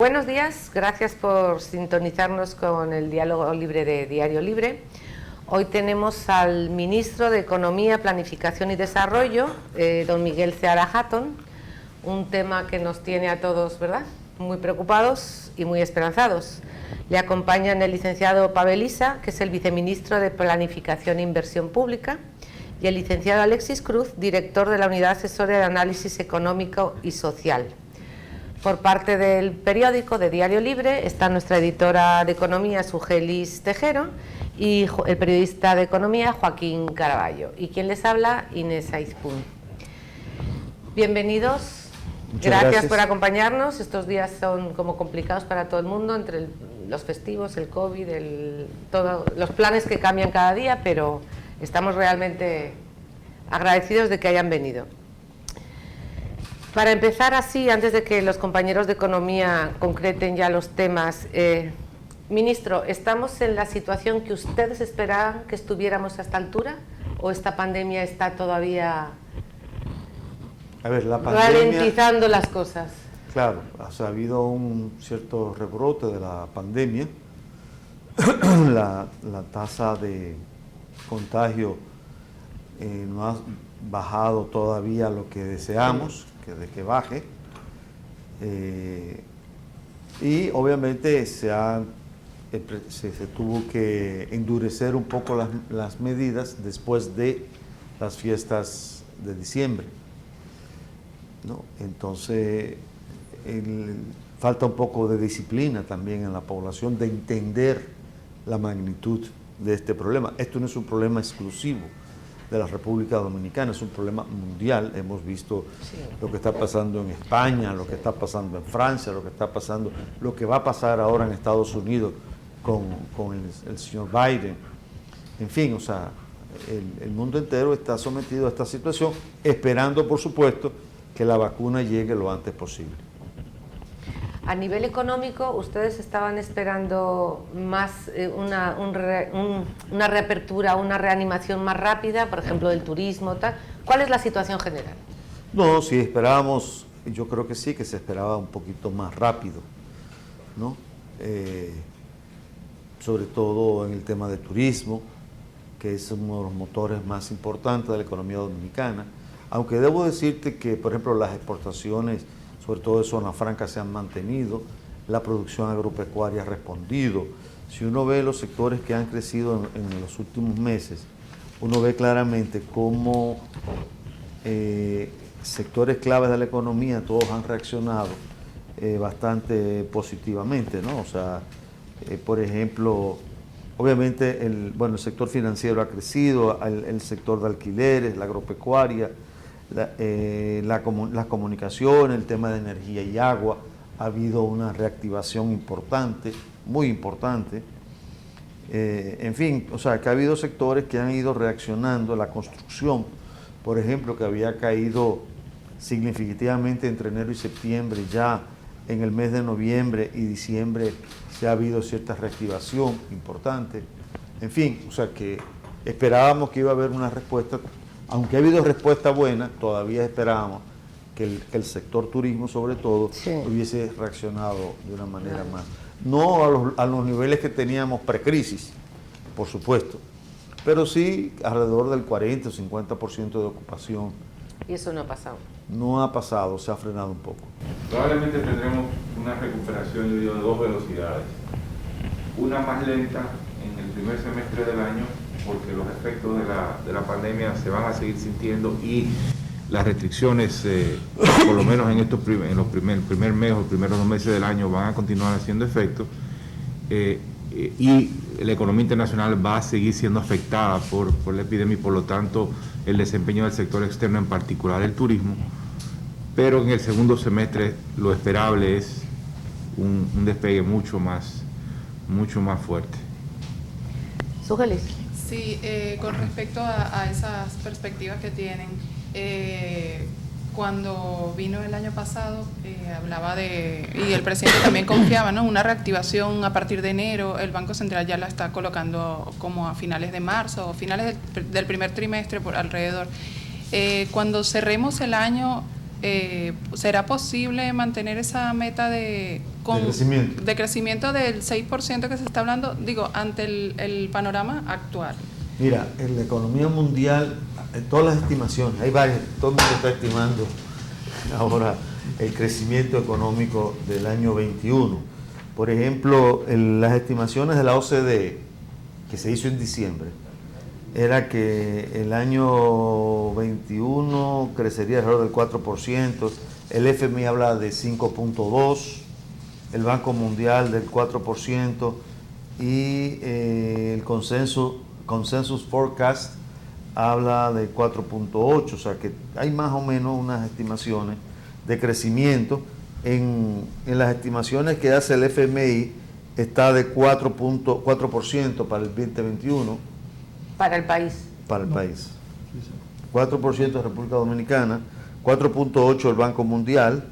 Buenos días, gracias por sintonizarnos con el diálogo libre de Diario Libre. Hoy tenemos al ministro de Economía, Planificación y Desarrollo, don Miguel Seara Hatton, un tema que nos tiene a todos, ¿verdad?, muy preocupados y muy esperanzados. Le acompañan el licenciado Pavel Issa, que es el viceministro de Planificación e Inversión Pública, y el licenciado Alexis Cruz, director de la Unidad Asesora de Análisis Económico y Social. Por parte del periódico de Diario Libre está nuestra editora de Economía, Sugelis Tejero, y el periodista de Economía, Joaquín Caraballo. Y quien les habla, Inés Aizpún. Bienvenidos. Gracias por acompañarnos. Estos días son como complicados para todo el mundo, entre los festivos, el COVID, todos los planes que cambian cada día, pero estamos realmente agradecidos de que hayan venido. Para empezar así, antes de que los compañeros de Economía concreten ya los temas, ministro, ¿estamos en la situación que ustedes esperaban que estuviéramos a esta altura? ¿O esta pandemia está todavía ralentizando las cosas? Claro, ha habido un cierto rebrote de la pandemia. La tasa de contagio no ha bajado todavía lo que deseamos, de que baje, y obviamente se tuvo que endurecer un poco las medidas después de las fiestas de diciembre, ¿no? Entonces falta un poco de disciplina también en la población, de entender la magnitud de este problema. Esto no es un problema exclusivo de la República Dominicana, es un problema mundial. Hemos visto lo que está pasando en España, lo que está pasando en Francia, lo que va a pasar ahora en Estados Unidos con el señor Biden. En fin, el mundo entero está sometido a esta situación, esperando, por supuesto, que la vacuna llegue lo antes posible. A nivel económico, ¿ustedes estaban esperando más una reapertura, una reanimación más rápida, por ejemplo, del turismo, tal? ¿Cuál es la situación general? No, sí esperábamos, yo creo que sí, que se esperaba un poquito más rápido, ¿no? Sobre todo en el tema de turismo, que es uno de los motores más importantes de la economía dominicana, aunque debo decirte que, por ejemplo, las exportaciones, sobre todo de zona franca, se han mantenido, la producción agropecuaria ha respondido. Si uno ve los sectores que han crecido en los últimos meses, uno ve claramente cómo sectores claves de la economía, todos han reaccionado bastante positivamente, ¿no? Por ejemplo, obviamente el sector financiero ha crecido, el sector de alquileres, la agropecuaria, las comunicaciones, el tema de energía y agua, ha habido una reactivación importante, muy importante. En fin, que ha habido sectores que han ido reaccionando. La construcción, por ejemplo, que había caído significativamente entre enero y septiembre, ya en el mes de noviembre y diciembre se ha habido cierta reactivación importante. En fin, que esperábamos que iba a haber una respuesta. Aunque ha habido respuesta buena, todavía esperábamos que el sector turismo, sobre todo, hubiese reaccionado de una manera más. No a los niveles que teníamos precrisis, por supuesto, pero sí alrededor del 40 o 50% de ocupación. ¿Y eso no ha pasado? No ha pasado, se ha frenado un poco. Probablemente tendremos una recuperación, de dos velocidades. Una más lenta en el primer semestre del año, porque los efectos de la pandemia se van a seguir sintiendo y las restricciones, por lo menos en el primer mes o los primeros 2 meses del año, van a continuar haciendo efecto, y la economía internacional va a seguir siendo afectada por la epidemia y por lo tanto el desempeño del sector externo, en particular el turismo. Pero en el segundo semestre lo esperable es un despegue mucho más fuerte. Sugelis. Sí, con respecto a esas perspectivas que tienen, cuando vino el año pasado hablaba y el presidente también confiaba, ¿no?, una reactivación a partir de enero. El Banco Central ya la está colocando como a finales de marzo o finales del primer trimestre por alrededor. Cuando cerremos el año, ¿será posible mantener esa meta de crecimiento del 6% que se está hablando, digo, ante el panorama actual? Mira, en la economía mundial, en todas las estimaciones, hay varias, todo el mundo está estimando ahora el crecimiento económico del año 21. Por ejemplo, las estimaciones de la OCDE, que se hizo en diciembre, era que el año 21 crecería alrededor del 4%, el FMI habla de 5.2%, el Banco Mundial del 4% y el Consensus Forecast habla de 4.8%, o sea que hay más o menos unas estimaciones de crecimiento. En las estimaciones que hace el FMI está de 4% para el 2021. Para el país. Para el país. 4% de República Dominicana, 4.8% el Banco Mundial.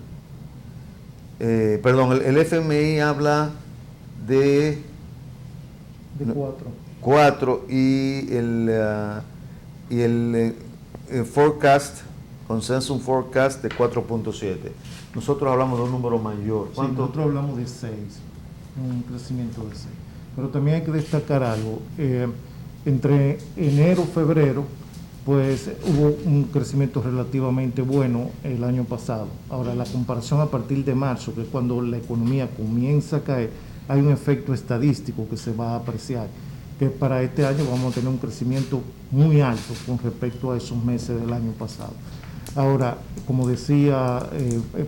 El FMI habla de 4 y el forecast, Consensus Forecast de 4.7. Nosotros hablamos de un número mayor. Sí, nosotros hablamos de 6, un crecimiento de 6. Pero también hay que destacar algo. Entre enero y febrero, pues hubo un crecimiento relativamente bueno el año pasado. Ahora, la comparación a partir de marzo, que es cuando la economía comienza a caer, hay un efecto estadístico que se va a apreciar, que para este año vamos a tener un crecimiento muy alto con respecto a esos meses del año pasado. Ahora, como decía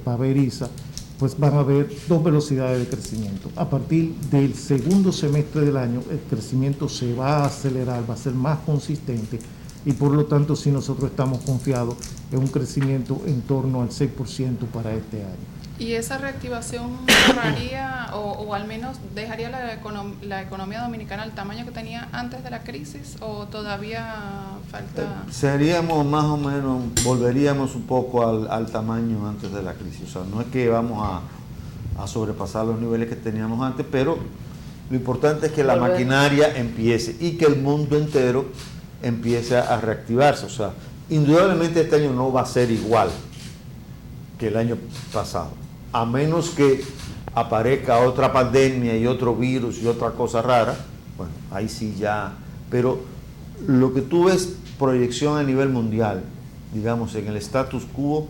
Paveriza, pues van a haber dos velocidades de crecimiento. A partir del segundo semestre del año, el crecimiento se va a acelerar, va a ser más consistente y por lo tanto, sí, nosotros estamos confiados en un crecimiento en torno al 6% para este año. ¿Y esa reactivación mejoraría o al menos dejaría la economía dominicana al tamaño que tenía antes de la crisis o todavía falta? Seríamos más o menos, volveríamos un poco al tamaño antes de la crisis. O sea, no es que vamos a sobrepasar los niveles que teníamos antes, pero lo importante es que la maquinaria empiece y que el mundo entero empiece a reactivarse. O sea, indudablemente este año no va a ser igual que el año pasado, a menos que aparezca otra pandemia y otro virus y otra cosa rara. Bueno, ahí sí ya, pero lo que tú ves proyección a nivel mundial, digamos en el status quo,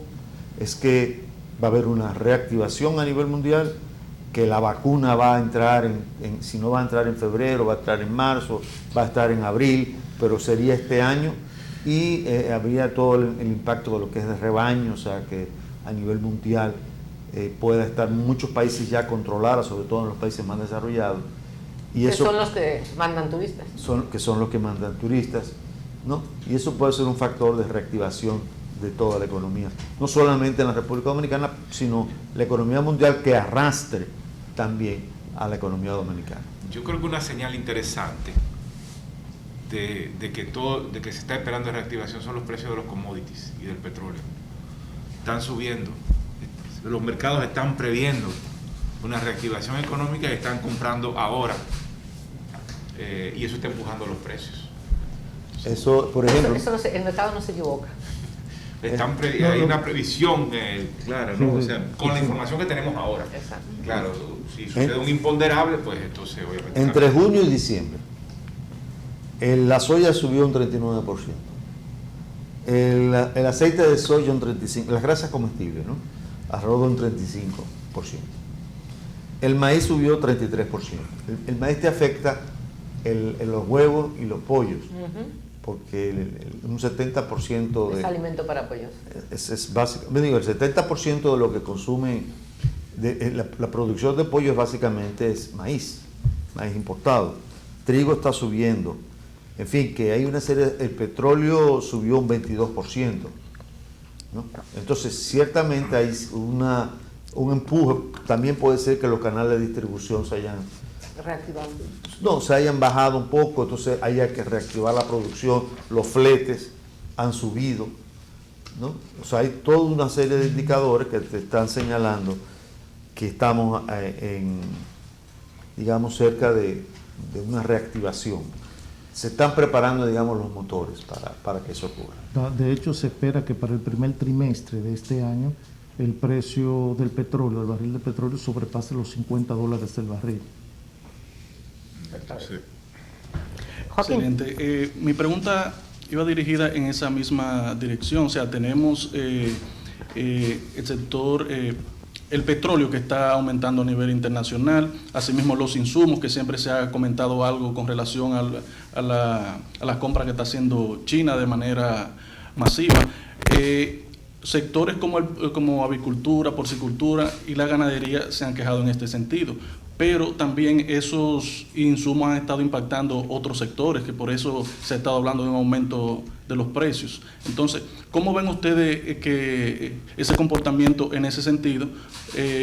es que va a haber una reactivación a nivel mundial, que la vacuna va a entrar si no va a entrar en febrero, va a entrar en marzo, va a estar en abril, pero sería este año, y habría todo el impacto de lo que es de rebaño, o sea que a nivel mundial pueda estar muchos países ya controlados, sobre todo en los países más desarrollados. Y que eso, son los que mandan turistas. que son los que mandan turistas, ¿no? Y eso puede ser un factor de reactivación de toda la economía, no solamente en la República Dominicana, sino la economía mundial, que arrastre también a la economía dominicana. Yo creo que una señal interesante de que se está esperando reactivación son los precios de los commodities y del petróleo. Están subiendo, los mercados están previendo una reactivación económica y están comprando ahora, y eso está empujando los precios. Eso, por ejemplo, El mercado no se equivoca. Hay una previsión clara, ¿no? O sea, con la información que tenemos ahora. Exacto. Claro, si sucede un imponderable, pues entonces obviamente... Entre junio y diciembre, la soya subió un 39%, el aceite de soya un 35%, las grasas comestibles, ¿no? Alrededor de un 35%. El maíz subió 33%. El maíz te afecta los huevos y los pollos, porque un 70% es alimento para pollos. Es básico. Me digo, el 70% de lo que consume la producción de pollo básicamente es maíz importado. Trigo está subiendo. En fin, que hay una serie, el petróleo subió un 22%, ¿no? Entonces, ciertamente hay un empuje. También puede ser que los canales de distribución se hayan Reactivado. No, se hayan bajado un poco, entonces haya que reactivar la producción, los fletes han subido, ¿no? O sea, hay toda una serie de indicadores que te están señalando que estamos digamos, cerca de una reactivación. se están preparando, digamos, los motores para que eso ocurra. De hecho, se espera que para el primer trimestre de este año el precio del petróleo, el barril de petróleo, sobrepase los $50 el barril. Sí. Joaquín. Excelente. Mi pregunta iba dirigida en esa misma dirección. O sea, tenemos el sector, el petróleo que está aumentando a nivel internacional, asimismo los insumos, que siempre se ha comentado algo con relación a la compra que está haciendo China de manera masiva. Sectores como avicultura, porcicultura y la ganadería se han quejado en este sentido, pero también esos insumos han estado impactando otros sectores, que por eso se ha estado hablando de un aumento de los precios. Entonces, ¿cómo ven ustedes que ese comportamiento en ese sentido?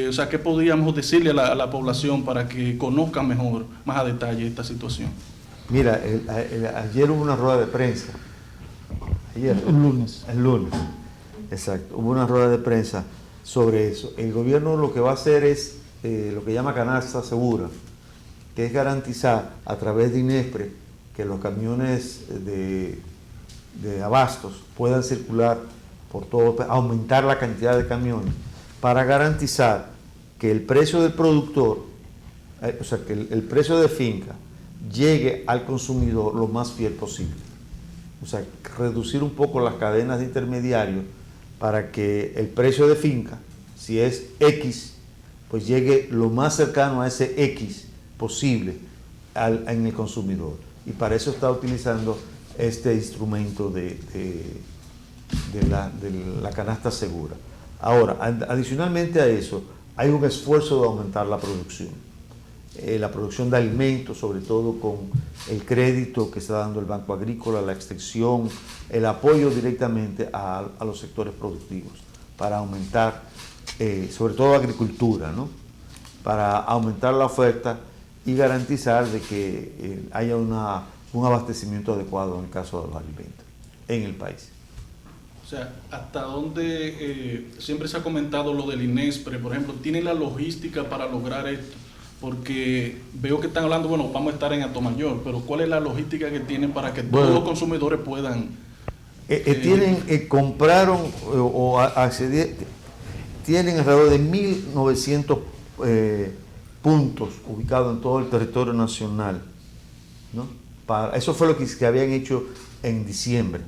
O sea, ¿qué podríamos decirle a la población para que conozcan mejor, más a detalle esta situación? Mira, ayer hubo una rueda de prensa. Ayer, El lunes. El lunes, exacto. Hubo una rueda de prensa sobre eso. El gobierno lo que va a hacer es lo que llama canasta segura, que es garantizar a través de INESPRE que los camiones de abastos puedan circular por todo, aumentar la cantidad de camiones para garantizar que el precio del productor, o sea, que el precio de finca llegue al consumidor lo más fiel posible. O sea, reducir un poco las cadenas de intermediarios para que el precio de finca, si es X, pues llegue lo más cercano a ese X posible en el consumidor. Y para eso está utilizando este instrumento de la canasta segura. Ahora, adicionalmente a eso, hay un esfuerzo de aumentar la producción de alimentos, sobre todo con el crédito que está dando el Banco Agrícola, la extensión, el apoyo directamente a los sectores productivos para aumentar, sobre todo agricultura, ¿no? Para aumentar la oferta y garantizar de que haya un abastecimiento adecuado en el caso de los alimentos en el país. O sea, hasta dónde siempre se ha comentado lo del INESPRE, por ejemplo, ¿tiene la logística para lograr esto? Porque veo que están hablando, bueno, vamos a estar en Atomayor, pero ¿cuál es la logística que tienen para que todos los consumidores puedan? Compraron o accedieron, tienen alrededor de 1.900 puntos ubicados en todo el territorio nacional, ¿no? Eso fue lo que habían hecho en diciembre.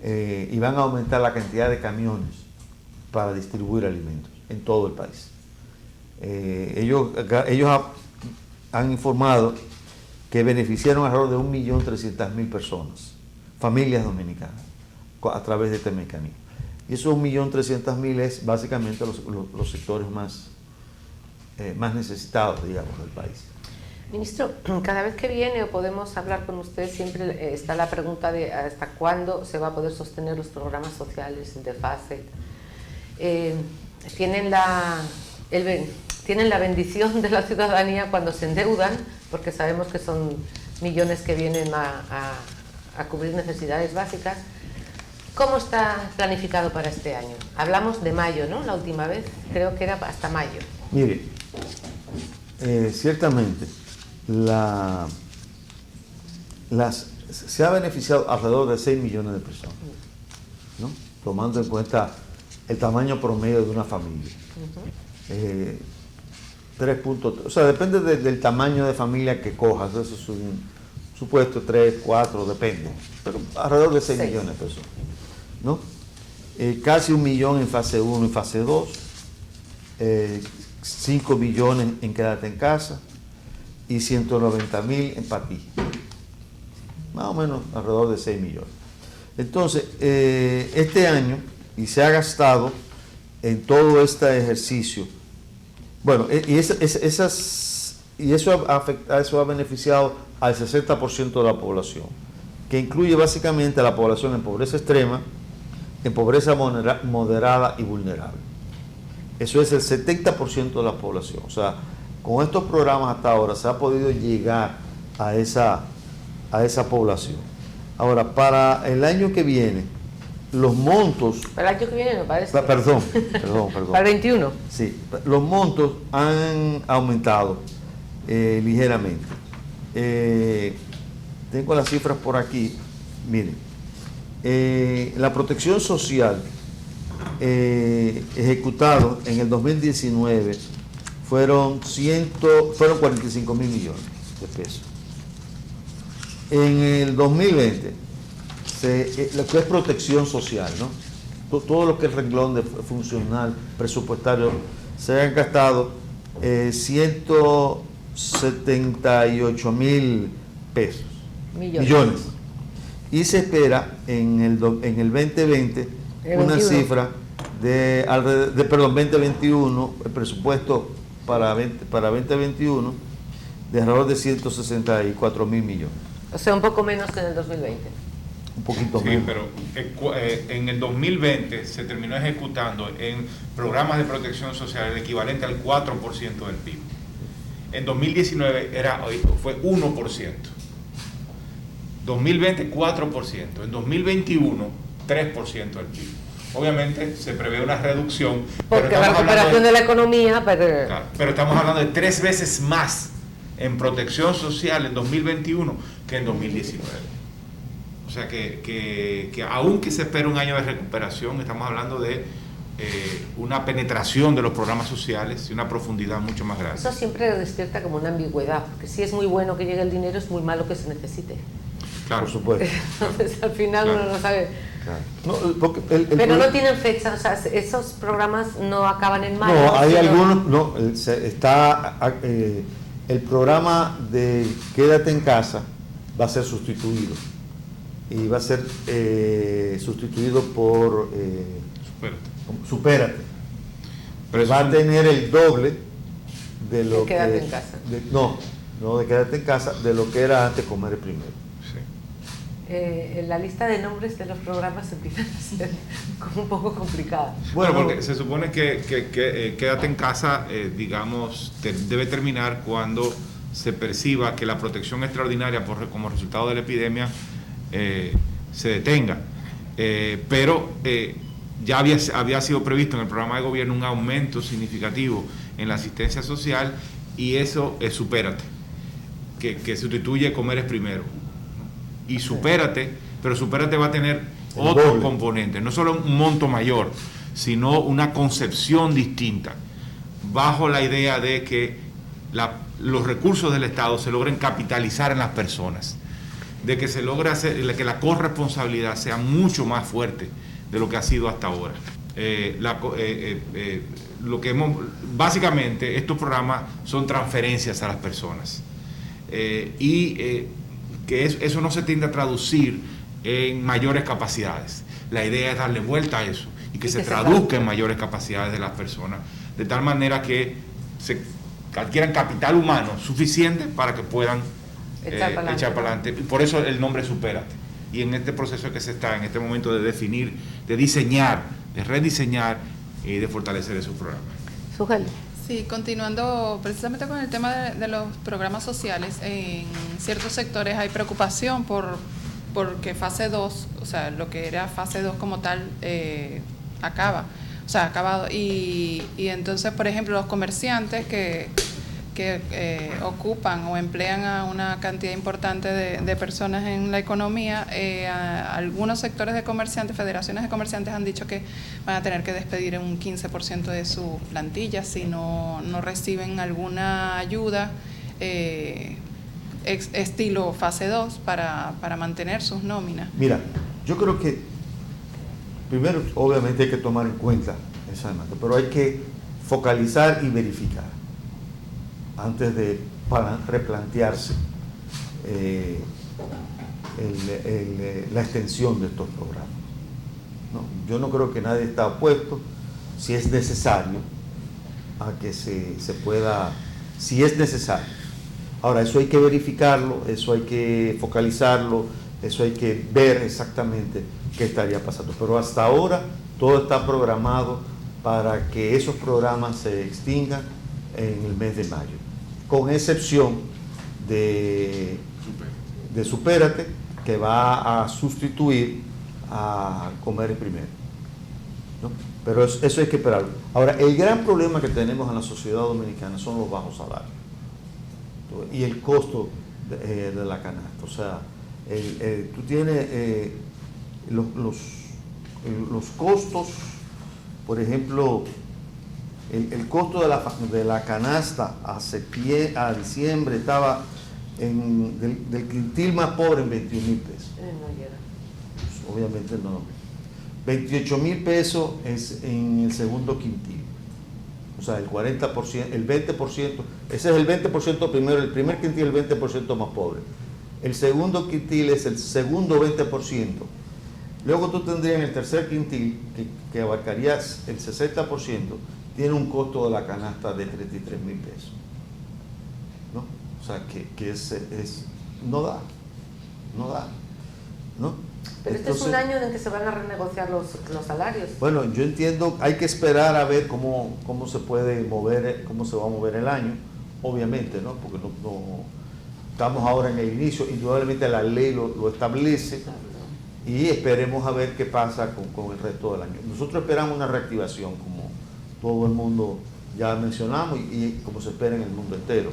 Y van a aumentar la cantidad de camiones para distribuir alimentos en todo el país. Ellos han informado que beneficiaron alrededor de 1.300.000 personas, familias dominicanas, a través de este mecanismo. Y esos 1.300.000 es básicamente los sectores más necesitados, digamos, del país. Ministro, cada vez que viene o podemos hablar con usted, siempre está la pregunta de hasta cuándo se va a poder sostener los programas sociales de FASET. Tienen la bendición de la ciudadanía cuando se endeudan, porque sabemos que son millones que vienen a cubrir necesidades básicas. ¿Cómo está planificado para este año? Hablamos de mayo, ¿no? La última vez, creo que era hasta mayo. Mire, ciertamente se ha beneficiado alrededor de 6 millones de personas, ¿no? Tomando en cuenta el tamaño promedio de una familia. 3 puntos, o sea, depende del tamaño de familia que cojas, eso es un supuesto, 3, 4, depende, pero alrededor de 6 millones de personas, ¿no? Casi 1 millón en fase 1 y fase 2, 5 millones en Quédate en Casa y 190.000 en Patí, más o menos alrededor de 6 millones. Entonces, este año, y se ha gastado en todo este ejercicio, bueno, y eso ha beneficiado al 60% de la población, que incluye básicamente a la población en pobreza extrema, en pobreza moderada y vulnerable. Eso es el 70% de la población. O sea, con estos programas hasta ahora se ha podido llegar a esa población. Ahora, para el año que viene, los montos... Para el año que viene me parece. Perdón. Para el 21. Sí, los montos han aumentado ligeramente. tengo las cifras por aquí. Miren, la protección social ejecutado en el 2019 fueron 45 mil millones de pesos. En el 2020, lo que es protección social, ¿no? Todo lo que es renglón de funcional, presupuestario, se han gastado 178 mil pesos. Millones. Y se espera en el 2020 una cifra de 2021, el presupuesto para 2021 de alrededor de 164 mil millones. O sea, un poco menos que en el 2020. Un poquito Sí, menos. pero en el 2020 se terminó ejecutando en programas de protección social el equivalente al 4% del PIB. En 2019 fue 1%. 2020, 4%. En 2021, 3% del PIB. Obviamente se prevé una reducción. Porque la recuperación de la economía... Pero estamos hablando de 3 veces más en protección social en 2021 que en 2019. O sea que aunque se espera un año de recuperación, estamos hablando de una penetración de los programas sociales y una profundidad mucho más grande. Eso siempre despierta como una ambigüedad, porque si es muy bueno que llegue el dinero, es muy malo que se necesite. Claro. Por supuesto. Entonces al final uno no sabe. Claro. No, porque pero no tienen fecha, o sea, esos programas no acaban en mayo. No, hay algunos, no, está el programa de Quédate en Casa va a ser sustituido y va a ser sustituido por Supérate. Pero va a tener el doble de lo que Quédate en Casa. No de Quédate en Casa, de lo que era antes Comer Primero. La lista de nombres de los programas empieza a ser como un poco complicada. Bueno, porque se supone que Quédate en Casa, digamos, debe terminar cuando se perciba que la protección extraordinaria como resultado de la epidemia se detenga. Pero ya había sido previsto en el programa de gobierno un aumento significativo en la asistencia social y eso es Supérate, que sustituye Comer es Primero. Y Supérate, pero Supérate va a tener otros componentes, no solo un monto mayor, sino una concepción distinta, bajo la idea de que los recursos del Estado se logren capitalizar en las personas, de que se logre hacer, que la corresponsabilidad sea mucho más fuerte de lo que ha sido hasta ahora. Básicamente estos programas son transferencias a las personas que eso no se tiende a traducir en mayores capacidades. La idea es darle vuelta a eso y que se traduzca en mayores capacidades de las personas, de tal manera que se adquieran capital humano suficiente para que puedan echar para adelante. Por eso el nombre Supérate. Y en este proceso que se está, en este momento de definir, de diseñar, de rediseñar y de fortalecer esos programas. Sujel. Sí, continuando precisamente con el tema de los programas sociales, en ciertos sectores hay preocupación porque fase 2, o sea, lo que era fase 2 como tal, ha acabado. Y entonces, por ejemplo, los comerciantes que ocupan o emplean a una cantidad importante de personas en la economía, algunos sectores de comerciantes, federaciones de comerciantes han dicho que van a tener que despedir un 15% de su plantilla si no reciben alguna ayuda estilo fase 2 para mantener sus nóminas. Mira, yo creo que primero obviamente hay que tomar en cuenta esa demanda, pero hay que focalizar y verificar antes de replantearse la extensión de estos programas. ¿No? Yo no creo que nadie está opuesto, si es necesario, a que se pueda, si es necesario. Ahora, eso hay que verificarlo, eso hay que focalizarlo, eso hay que ver exactamente qué estaría pasando. Pero hasta ahora todo está programado para que esos programas se extingan en el mes de mayo, con excepción de Supérate, que va a sustituir a Comer Primero, ¿no? Pero eso hay que esperarlo. Ahora, el gran problema que tenemos en la sociedad dominicana son los bajos salarios y el costo de la canasta. O sea, Tú tienes los costos, por ejemplo, el costo de la canasta a diciembre estaba del quintil más pobre en 21,000 pesos. No llega. Pues, obviamente no. 28,000 pesos es en el segundo quintil. O sea, el 40%, el 20%, ese es el 20% primero, el primer quintil es el 20% más pobre. El segundo quintil es el segundo 20%. Luego tú tendrías en el tercer quintil, que abarcaría el 60%, tiene un costo de la canasta de 33,000 pesos. ¿No? O sea, que no da. ¿No? Pero este es un año en que se van a renegociar los salarios. Bueno, yo entiendo, hay que esperar a ver cómo se puede mover, cómo se va a mover el año, obviamente, ¿no? Porque no estamos ahora en el inicio, indudablemente la ley lo establece, y esperemos a ver qué pasa con el resto del año. Nosotros esperamos una reactivación, como todo el mundo ya mencionamos, y como se espera en el mundo entero,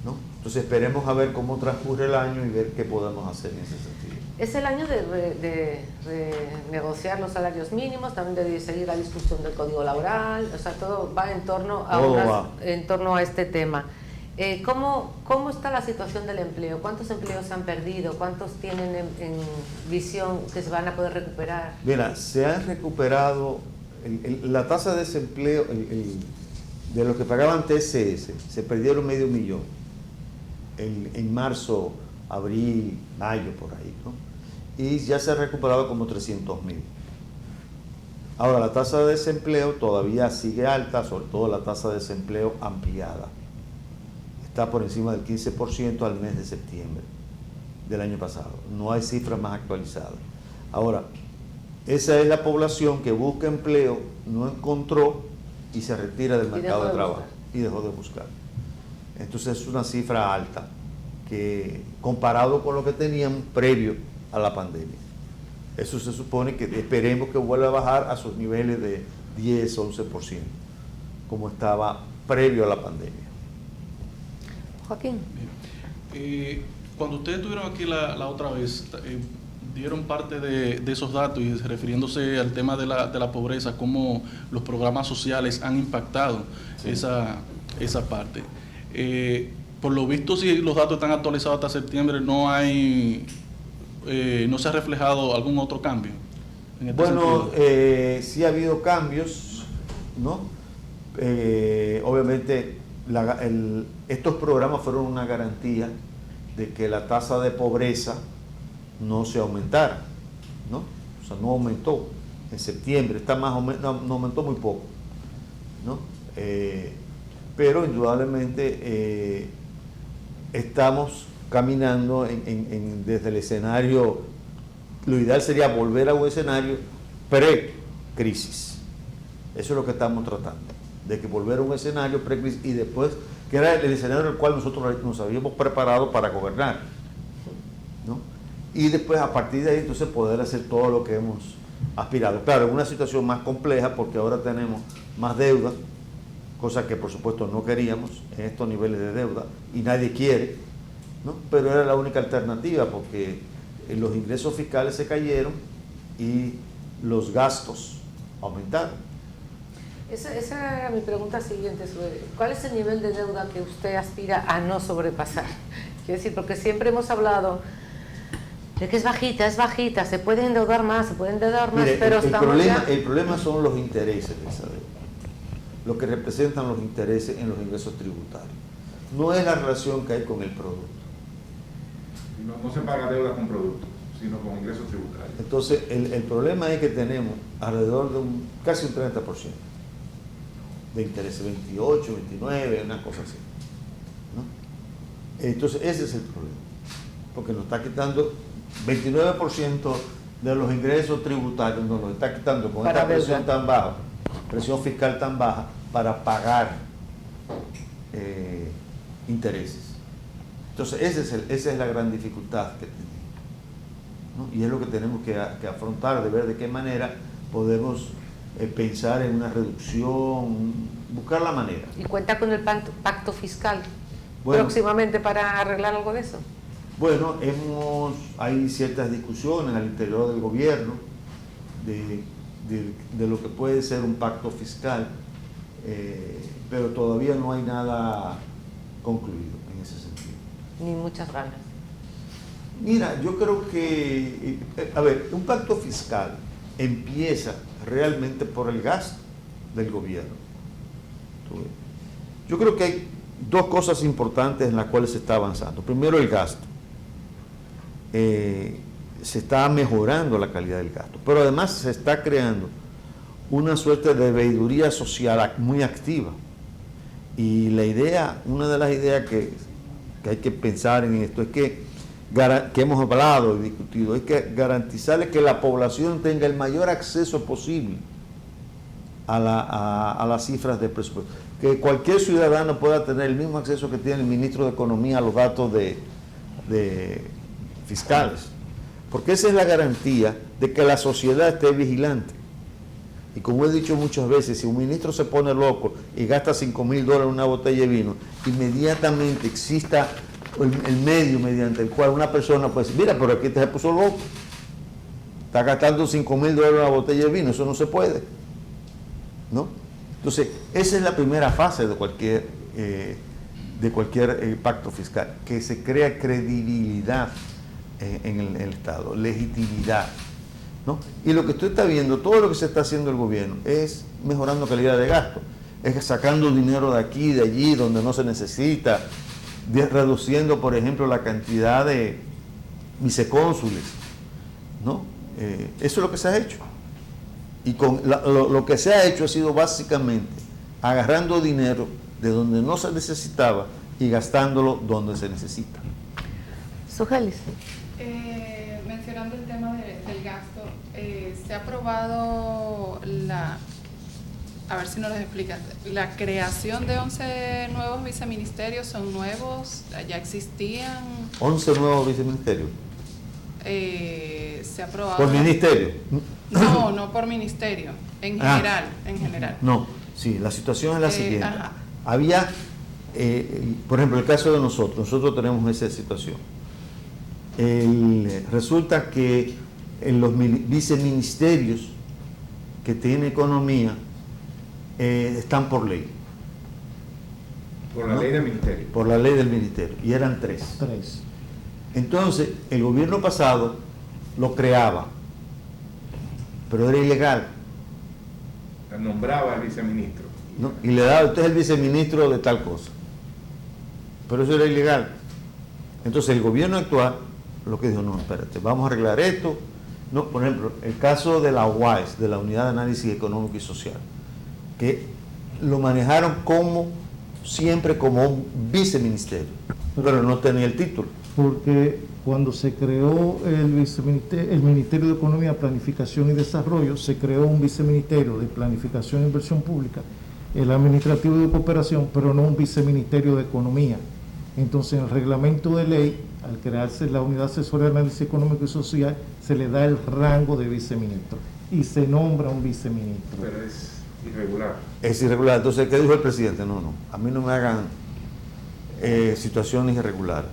¿no? Entonces esperemos a ver cómo transcurre el año y ver qué podemos hacer en ese sentido. Es el año de renegociar los salarios mínimos, también de seguir la discusión del Código Laboral, o sea, todo va en torno a este tema. ¿Cómo está la situación del empleo? ¿Cuántos empleos se han perdido? ¿Cuántos tienen en visión que se van a poder recuperar? Mira, se han recuperado la tasa de desempleo de los que pagaban TCS, se perdieron 500,000 en marzo, abril, mayo, por ahí, ¿no? Y ya se ha recuperado como 300,000. Ahora, la tasa de desempleo todavía sigue alta, sobre todo la tasa de desempleo ampliada. Está por encima del 15% al mes de septiembre del año pasado. No hay cifras más actualizadas. Ahora, esa es la población que busca empleo, no encontró y se retira del mercado de trabajo y dejó de buscar. Entonces es una cifra alta, que comparado con lo que tenían previo a la pandemia. Eso se supone que esperemos que vuelva a bajar a sus niveles de 10, 11%, como estaba previo a la pandemia. Joaquín. Cuando ustedes estuvieron aquí la otra vez, dieron parte de esos datos y refiriéndose al tema de la pobreza, cómo los programas sociales han impactado esa parte. Por lo visto, si los datos están actualizados hasta septiembre, no se ha reflejado algún otro cambio. En este bueno, sí ha habido cambios, ¿no? Obviamente, estos programas fueron una garantía de que la tasa de pobreza no se aumentara, ¿no? O sea, no aumentó en septiembre, está más o menos, no aumentó muy poco, ¿no? Pero indudablemente estamos caminando desde el escenario, lo ideal sería volver a un escenario pre-crisis. Eso es lo que estamos tratando, de que volver a un escenario pre-crisis y después, que era el escenario en el cual nosotros nos habíamos preparado para gobernar, ¿no? Y después, a partir de ahí, entonces poder hacer todo lo que hemos aspirado. Claro, en una situación más compleja, porque ahora tenemos más deuda, cosa que por supuesto no queríamos en estos niveles de deuda, y nadie quiere, ¿no? Pero era la única alternativa, porque los ingresos fiscales se cayeron y los gastos aumentaron. Esa era mi pregunta siguiente, ¿cuál es el nivel de deuda que usted aspira a no sobrepasar? Quiero decir, porque siempre hemos hablado de que es bajita, se puede endeudar más, Mire, pero el problema son los intereses de esa deuda, lo que representan los intereses en los ingresos tributarios. No es la relación que hay con el producto. No se paga deuda con productos, sino con ingresos tributarios. Entonces, el problema es que tenemos alrededor de casi un 30% de intereses, 28, 29, una cosa así, ¿no? Entonces, ese es el problema, porque nos está quitando 29% de los ingresos tributarios, nos lo está quitando con esta presión tan baja, presión fiscal tan baja, para pagar intereses. Entonces, esa es la gran dificultad que tenemos, ¿no? Y es lo que tenemos que afrontar, de ver de qué manera podemos pensar en una reducción, buscar la manera. ¿Y cuenta con el pacto fiscal próximamente para arreglar algo de eso? Bueno, hay ciertas discusiones al interior del gobierno de lo que puede ser un pacto fiscal, pero todavía no hay nada concluido en ese sentido. Ni muchas ganas. Mira, yo creo que, a ver, un pacto fiscal empieza realmente por el gasto del gobierno. Yo creo que hay dos cosas importantes en las cuales se está avanzando. Primero, el gasto. Se está mejorando la calidad del gasto, pero además se está creando una suerte de veeduría social muy activa. Y la idea, una de las ideas que hay que pensar en esto es que hemos hablado y discutido, es que garantizarle que la población tenga el mayor acceso posible a las cifras de presupuesto. Que cualquier ciudadano pueda tener el mismo acceso que tiene el ministro de Economía a los datos de fiscales. Porque esa es la garantía de que la sociedad esté vigilante. Y como he dicho muchas veces, si un ministro se pone loco y gasta $5,000 en una botella de vino, inmediatamente exista el medio mediante el cual una persona puede decir, mira, pero aquí te se puso loco, está gastando $5,000 en una botella de vino, eso no se puede, ¿no? Entonces, esa es la primera fase de cualquier pacto fiscal, que se crea credibilidad en el Estado, legitimidad, ¿no? Y lo que usted está viendo, todo lo que se está haciendo el gobierno es mejorando calidad de gasto, es sacando dinero de aquí, de allí, donde no se necesita, reduciendo, por ejemplo, la cantidad de vicecónsules, ¿no? Eso es lo que se ha hecho. Y lo que se ha hecho ha sido básicamente agarrando dinero de donde no se necesitaba y gastándolo donde se necesita. Sugelis. Mencionando el tema del gasto, se ha aprobado a ver si nos lo explicas, la creación de 11 nuevos viceministerios. ¿Son nuevos? ¿Ya existían? 11 nuevos viceministerios. Se ha aprobado. ¿Por ministerio? No por ministerio, en general. No, sí, la situación es la siguiente. Ajá. Había, por ejemplo, el caso de nosotros tenemos esa situación. Resulta que en los viceministerios que tiene economía están por ley. Por la ley del ministerio. Por la ley del ministerio, y eran 3. Entonces, el gobierno pasado lo creaba, pero era ilegal. Nombraba al viceministro. ¿No? Y le daba, usted es el viceministro de tal cosa. Pero eso era ilegal. Entonces, el gobierno actual lo que dijo, no, espérate, vamos a arreglar esto. No, por ejemplo, el caso de la UAS, de la Unidad de Análisis Económico y Social, que lo manejaron siempre como un viceministerio, pero no tenía el título. Porque cuando se creó el Ministerio de Economía, Planificación y Desarrollo, se creó un viceministerio de Planificación e Inversión Pública, el administrativo de cooperación, pero no un viceministerio de Economía. Entonces, en el reglamento de ley, al crearse la Unidad Asesora de Análisis Económico y Social, se le da el rango de viceministro y se nombra un viceministro. Pero es irregular. Es irregular. Entonces, ¿qué dijo el presidente? No, a mí no me hagan situaciones irregulares.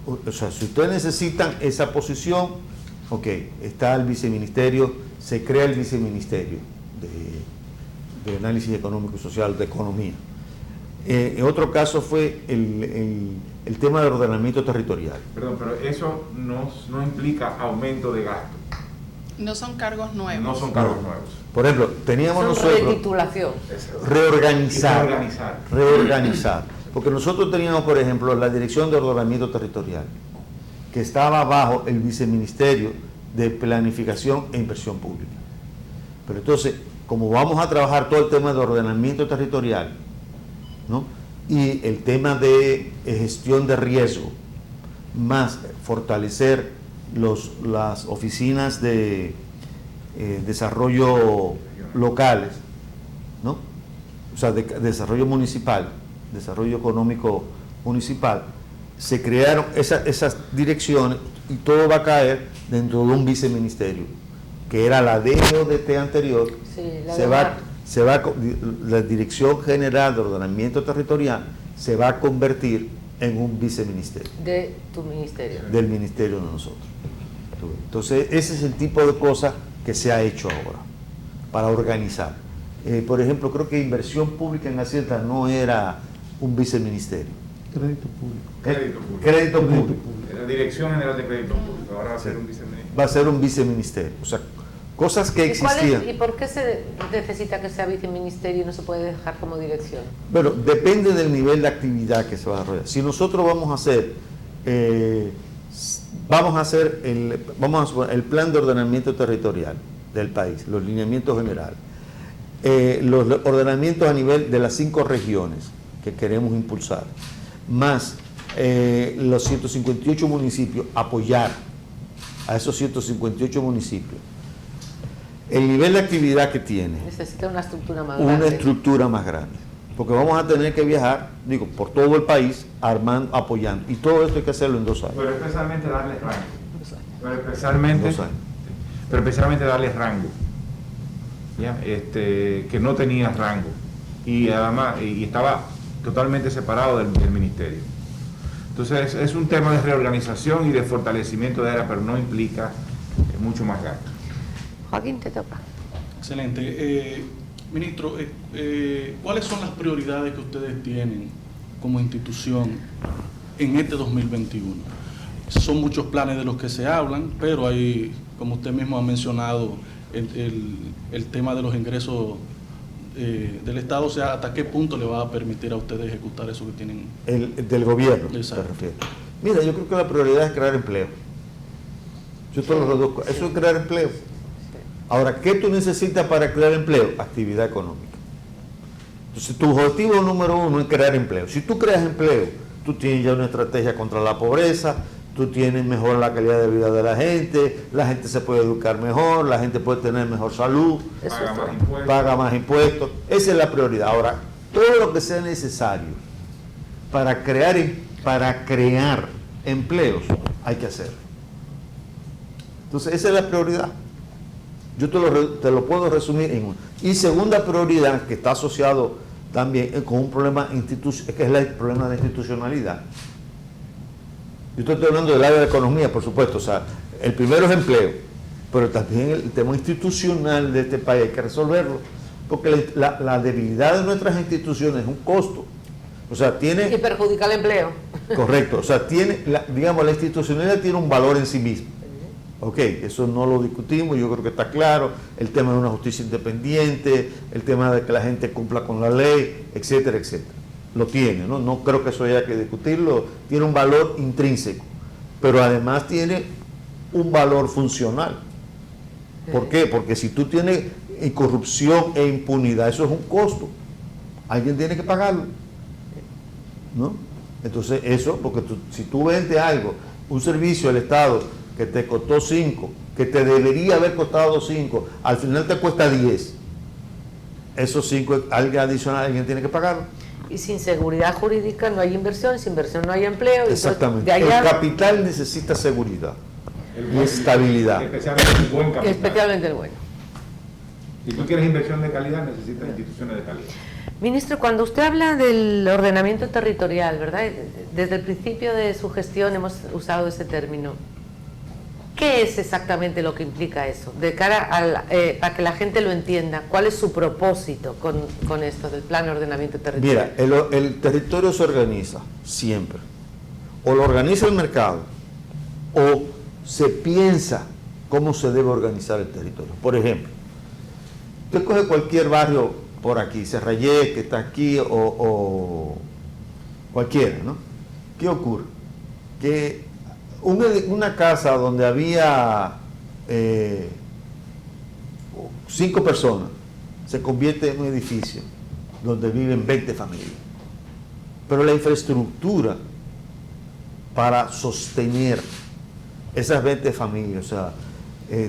O sea, si ustedes necesitan esa posición, ok, está el viceministerio, se crea el viceministerio de Análisis Económico y Social, de Economía. En otro caso fue el tema del ordenamiento territorial. Perdón, pero eso no implica aumento de gasto. No son cargos nuevos. No son cargos nuevos. Por ejemplo, teníamos Son nosotros retitulación. reorganizar. Porque nosotros teníamos, por ejemplo, la Dirección de Ordenamiento Territorial, que estaba bajo el Viceministerio de Planificación e Inversión Pública. Pero entonces, como vamos a trabajar todo el tema de ordenamiento territorial, ¿no? Y el tema de gestión de riesgo, más fortalecer las oficinas de desarrollo locales, ¿no? O sea, de desarrollo municipal, desarrollo económico municipal, se crearon esas direcciones y todo va a caer dentro de un viceministerio, que era la DODT anterior. Sí, la Dirección General de Ordenamiento Territorial se va a convertir en un viceministerio. De tu ministerio. Del ministerio de nosotros. Entonces, ese es el tipo de cosas que se ha hecho ahora para organizar. Por ejemplo, creo que inversión pública en Hacienda no era un viceministerio. Crédito público. Crédito público. La Dirección General de Crédito Público, ahora va a ser un viceministerio. Va a ser un viceministerio. O sea, cosas que existían. ¿Y por qué se necesita que sea viceministerio y no se puede dejar como dirección? Bueno, depende del nivel de actividad que se va a desarrollar. Si nosotros vamos a hacer el plan de ordenamiento territorial del país, los lineamientos generales, los ordenamientos a nivel de las 5 regiones que queremos impulsar, más los 158 municipios, apoyar a esos 158 municipios. El nivel de actividad que tiene, Necesita una estructura más grande. una estructura más grande, porque vamos a tener que viajar, por todo el país, armando, apoyando, y todo esto hay que hacerlo en 2 años. Pero especialmente darles rango. 2 años. Pero especialmente darles rango. ¿Ya? Que no tenía rango. Y además, y estaba totalmente separado del ministerio. Entonces es un tema de reorganización y de fortalecimiento de área, pero no implica mucho más gasto. Joaquín, te toca. Excelente. Ministro, ¿cuáles son las prioridades que ustedes tienen como institución en este 2021? Son muchos planes de los que se hablan, pero hay, como usted mismo ha mencionado, el tema de los ingresos del Estado, o sea, ¿hasta qué punto le va a permitir a ustedes ejecutar eso que tienen? Del gobierno, Exacto. se refiere. Mira, yo creo que la prioridad es crear empleo. Yo te lo reduzco. Eso es crear empleo. Ahora, ¿qué tú necesitas para crear empleo? Actividad económica. Entonces, tu objetivo número 1 es crear empleo. Si tú creas empleo, tú tienes ya una estrategia contra la pobreza, tú tienes mejor la calidad de vida de la gente se puede educar mejor, la gente puede tener mejor salud, paga más impuestos. Esa es la prioridad. Ahora, todo lo que sea necesario para crear empleos, hay que hacerlo. Entonces, esa es la prioridad. Yo te lo puedo resumir en una. Y segunda prioridad, que está asociado también con un problema que es el problema de institucionalidad. Yo estoy hablando del área de economía, por supuesto. O sea, el primero es empleo, pero también el tema institucional de este país hay que resolverlo, porque la debilidad de nuestras instituciones es un costo. O sea, tiene... Y perjudica el empleo. Correcto. O sea, la institucionalidad tiene un valor en sí mismo. Ok, eso no lo discutimos, yo creo que está claro, el tema de una justicia independiente, el tema de que la gente cumpla con la ley, etcétera, etcétera. Lo tiene, ¿no? No creo que eso haya que discutirlo, tiene un valor intrínseco, pero además tiene un valor funcional. ¿Por qué? Porque si tú tienes corrupción e impunidad, eso es un costo, alguien tiene que pagarlo, ¿no? Entonces eso, porque si tú vendes algo, un servicio del Estado que te costó 5, que te debería haber costado 5, al final te cuesta 10. Esos 5, alguien adicional, alguien tiene que pagarlo. Y sin seguridad jurídica no hay inversión, sin inversión no hay empleo. Exactamente. Entonces, el capital necesita seguridad y estabilidad. Especialmente el buen capital. Especialmente el bueno. Si tú quieres inversión de calidad, necesitas instituciones de calidad. Ministro, cuando usted habla del ordenamiento territorial, ¿verdad? Desde el principio de su gestión hemos usado ese término. ¿Qué es exactamente lo que implica eso? De cara a que la gente lo entienda, ¿cuál es su propósito con esto del plan de ordenamiento territorial? Mira, el territorio se organiza siempre. O lo organiza el mercado, o se piensa cómo se debe organizar el territorio. Por ejemplo, usted coge cualquier barrio por aquí, Serrayé, que está aquí, o cualquiera, ¿no? ¿Qué ocurre? Que una casa donde había 5 personas se convierte en un edificio donde viven 20 familias. Pero la infraestructura para sostener esas 20 familias, o sea,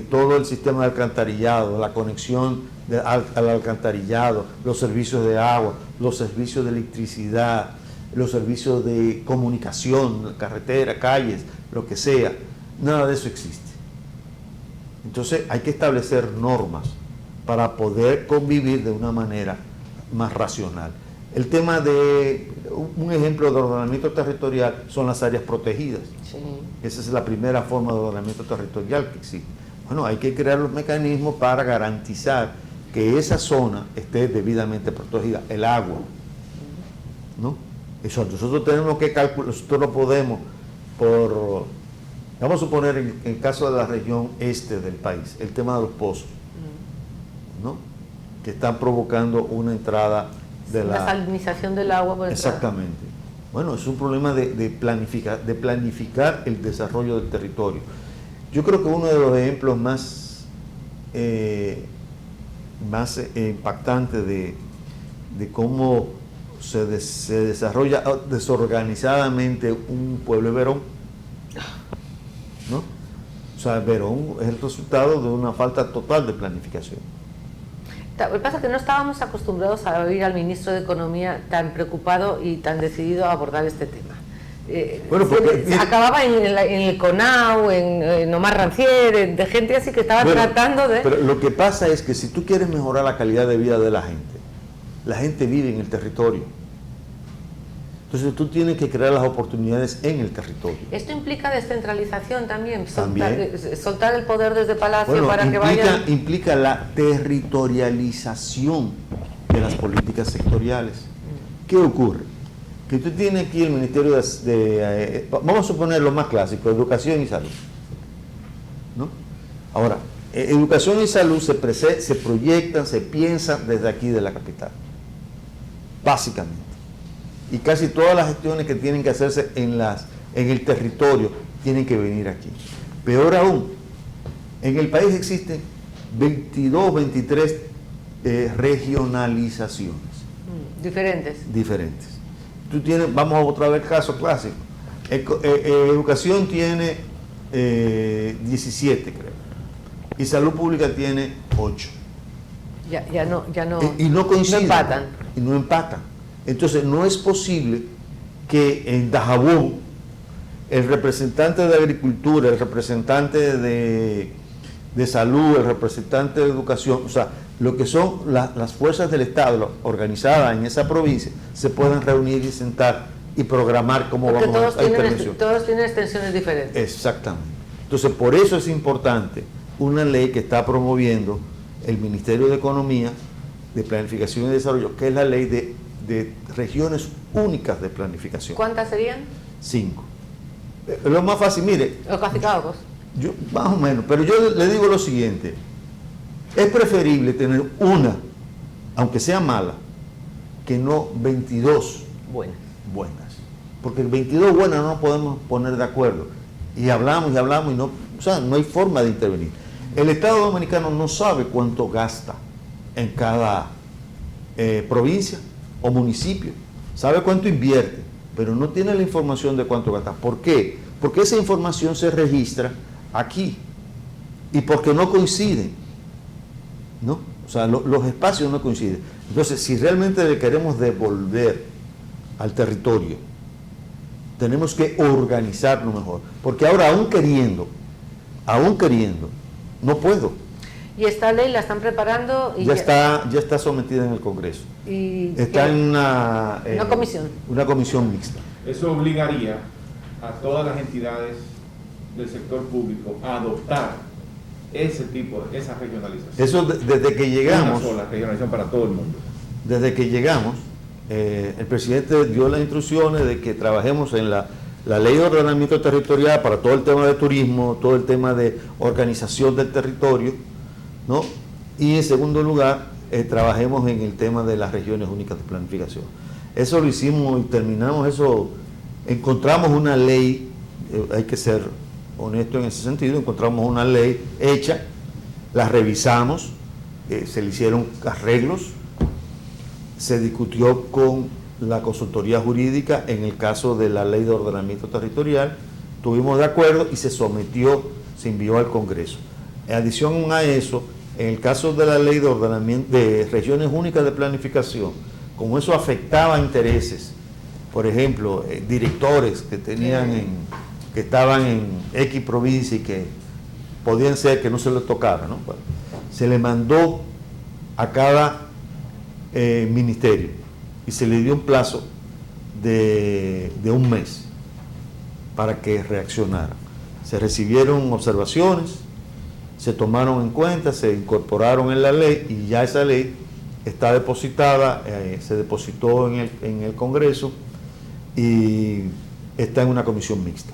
todo el sistema de alcantarillado, la conexión al alcantarillado, los servicios de agua, los servicios de electricidad, los servicios de comunicación, carretera, calles, lo que sea, nada de eso existe. Entonces hay que establecer normas para poder convivir de una manera más racional. El tema de, un ejemplo de ordenamiento territorial son las áreas protegidas. Sí. Esa es la primera forma de ordenamiento territorial que existe. Bueno, hay que crear los mecanismos para garantizar que esa zona esté debidamente protegida. El agua, ¿no? Eso nosotros tenemos que calcular, nosotros lo podemos vamos a suponer en el caso de la región este del país, el tema de los pozos, ¿no? Que están provocando una entrada de la salinización del agua por exactamente. Bueno, es un problema de planificar el desarrollo del territorio. Yo creo que uno de los ejemplos más impactantes de cómo se desarrolla desorganizadamente un pueblo de Verón, ¿no? O sea, Verón es el resultado de una falta total de planificación. Lo que pasa es que no estábamos acostumbrados a oír al ministro de Economía tan preocupado y tan decidido a abordar este tema. Bueno, porque acababa en el CONAU, en Omar Rancier, de gente así que estaba tratando de... Pero lo que pasa es que si tú quieres mejorar la calidad de vida de la gente vive en el territorio. Entonces tú tienes que crear las oportunidades en el territorio. ¿Esto implica descentralización también? También. Soltar el poder desde Palacio para que vayan... Implica la territorialización de las políticas sectoriales. ¿Qué ocurre? Que tú tienes aquí el Ministerio vamos a suponer lo más clásico, educación y salud, ¿no? Ahora, educación y salud se proyectan, se piensan desde aquí de la capital, básicamente. Y casi todas las gestiones que tienen que hacerse en el territorio tienen que venir aquí. Peor aún, en el país existen 22, 23 regionalizaciones. Diferentes. Tú tienes, vamos otra vez al caso clásico. Educación tiene 17, creo. Y salud pública tiene 8. Ya no. Y no coinciden. No empatan. Y no empatan. Entonces no es posible que en Dajabón el representante de agricultura, el representante de salud, el representante de educación, o sea, lo que son las fuerzas del Estado organizadas en esa provincia, se puedan reunir y sentar y programar cómo porque vamos a intervención. Todos tienen extensiones diferentes. Exactamente. Entonces, por eso es importante una ley que está promoviendo el Ministerio de Economía, de Planificación y Desarrollo, que es la ley de regiones únicas de planificación. ¿Cuántas serían? 5. Lo más fácil, mire. Los clasificados. Yo, más o menos, pero yo le digo lo siguiente: es preferible tener una, aunque sea mala, que no 22 buenas. Porque el 22 buenas no nos podemos poner de acuerdo. Y hablamos y no, o sea, no hay forma de intervenir. El Estado Dominicano no sabe cuánto gasta en cada provincia o municipio. Sabe cuánto invierte, pero no tiene la información de cuánto gasta. ¿Por qué? Porque esa información se registra aquí y porque no coinciden, ¿no? O sea, los espacios no coinciden. Entonces, si realmente le queremos devolver al territorio, tenemos que organizarlo mejor, porque ahora aún queriendo, no puedo. ¿Y esta ley la están preparando? Y ya está sometida en el Congreso. Está en una comisión. Una comisión mixta. Eso obligaría a todas las entidades del sector público a adoptar esa regionalización. Eso desde que llegamos. Una sola regionalización para todo el mundo. Desde que llegamos, el presidente dio las instrucciones de que trabajemos en la ley de ordenamiento territorial para todo el tema de turismo, todo el tema de organización del territorio, ¿no? Y en segundo lugar, trabajemos en el tema de las regiones únicas de planificación. Eso lo hicimos y terminamos eso. Encontramos una ley, hay que ser honesto en ese sentido, encontramos una ley hecha, la revisamos, se le hicieron arreglos, se discutió con la consultoría jurídica en el caso de la ley de ordenamiento territorial, estuvimos de acuerdo y se sometió, se envió al Congreso. En adición a eso, en el caso de la ley de ordenamiento de regiones únicas de planificación, como eso afectaba intereses, por ejemplo, directores que que estaban en X provincia y que podían ser que no se les tocara, ¿no? Bueno, se le mandó a cada ministerio y y se le dio un plazo de un mes para que reaccionaran. Se recibieron observaciones, se tomaron en cuenta, se incorporaron en la ley y ya esa ley está depositada, se depositó en el Congreso y está en una comisión mixta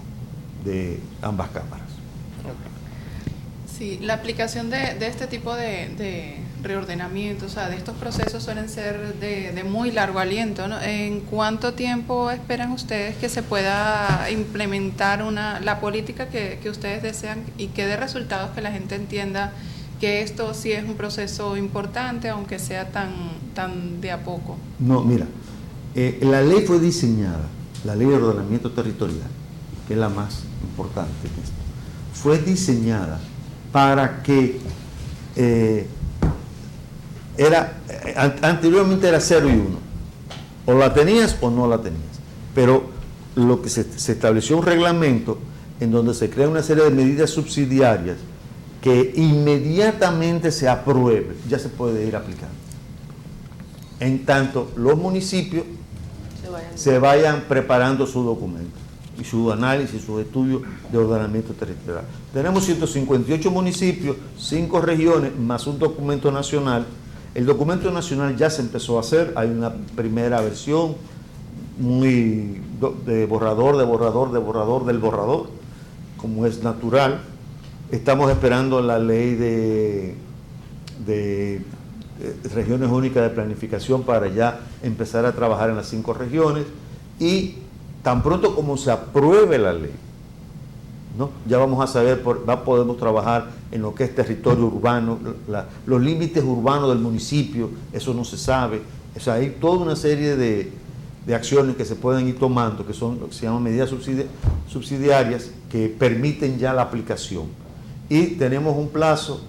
de ambas cámaras. Sí, la aplicación de este tipo de reordenamiento, o sea, de estos procesos suelen ser de muy largo aliento, ¿no? ¿En cuánto tiempo esperan ustedes que se pueda implementar la política que ustedes desean y que dé resultados, que la gente entienda que esto sí es un proceso importante, aunque sea tan de a poco? No, mira, la ley fue diseñada, la ley de ordenamiento territorial, que es la más importante de esto, fue diseñada para que anteriormente era 0 y 1, o la tenías o no la tenías, pero lo que se estableció un reglamento en donde se crea una serie de medidas subsidiarias que inmediatamente se apruebe, ya se puede ir aplicando. En tanto, los municipios se vayan preparando su documento y su análisis, sus estudios de ordenamiento territorial. Tenemos 158 municipios, 5 regiones, más un documento nacional. El documento nacional ya se empezó a hacer, hay una primera versión muy de borrador, del borrador, como es natural. Estamos esperando la ley de regiones únicas de planificación para ya empezar a trabajar en las 5 regiones y tan pronto como se apruebe la ley, ¿no? Ya vamos a saber, podemos trabajar en lo que es territorio urbano, los límites urbanos del municipio, eso no se sabe. O sea, hay toda una serie de acciones que se pueden ir tomando, que son lo que se llaman medidas subsidiarias, que permiten ya la aplicación. Y tenemos un plazo